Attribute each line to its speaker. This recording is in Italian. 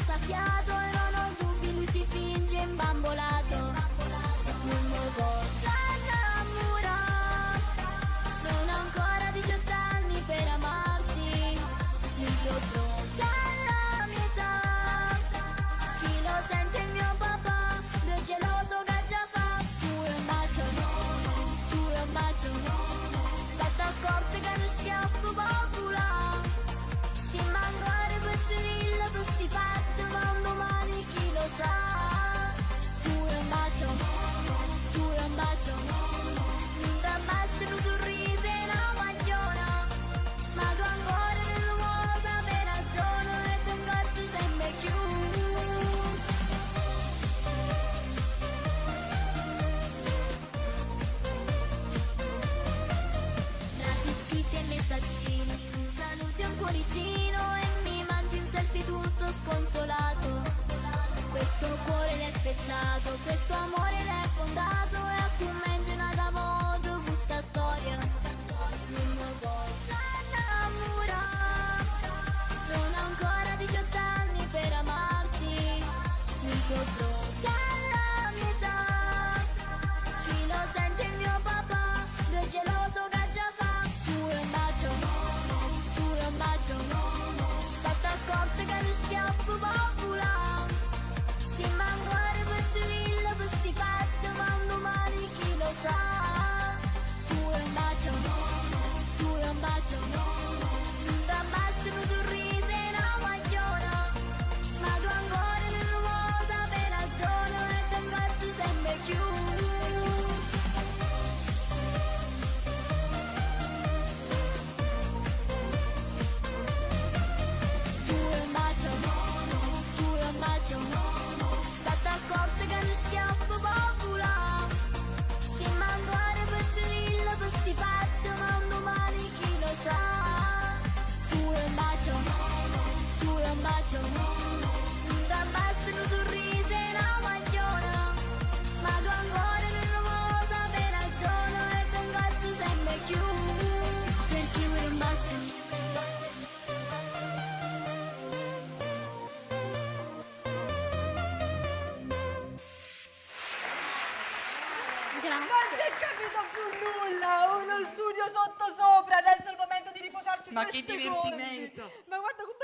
Speaker 1: senza fiato e non ho dubbi, lui si finge imbambolato. Non mi posso innamorare, sono ancora 18 anni per amarti, mi pronta alla mia età. Chi lo sente è il mio papà, lui è geloso che già fa. Tu è un bacio, tu è un bacio, state accorti che non schiaffo popolare. Si mangiare pezzerillo per sti fatti, ma un domani chi lo sa. Tu è un bacio, tu è un bacio, da basta un sorriso e una magliona. Ma tu ancora non lo vuoi sapere ragione e tu incazzi sempre più. Frasi scritte e messaggini, un saluto e un cuoricino e mi mandi un selfie tutto sconsolato. Questo cuore l'è spezzato, questo amore l'è fondato e a tu mangi da modo questa storia. Non mi posso innamorare, sono ancora 18 anni per amarti, non so pronta alla mia età. Chi lo sente è il mio papà, lui è geloso che già fa. Tu è un bacio, tu è un bacio, state accorte che lo schiaffo popolare. Si mangiare pezzerillo per sti fatti, ma un domani chi lo sa. Tu è un bacio, tu è un bacio, da basta un sorriso e una magliona. Ma tu ancora non lo vuoi sapere ragione e ti incazzi sempre più. Tu è un bacio, tu è un bacio, state accorte che non schiaffo popolare. Si mangiare pezzerillo per sti fatti, ma un domani chi lo sa. Tu è un bacio, tu è un bacio, da basta un sorriso e una magliona. Ma tu ancora non lo vuoi sapere ragione e ti incazzi sempre più. Perché vuoi un bacio?
Speaker 2: Non si è capito più nulla, uno studio sotto sopra, adesso è il momento di riposarci
Speaker 3: Ma
Speaker 2: 2
Speaker 3: che
Speaker 2: secondi.
Speaker 3: divertimento!
Speaker 2: Ma guarda come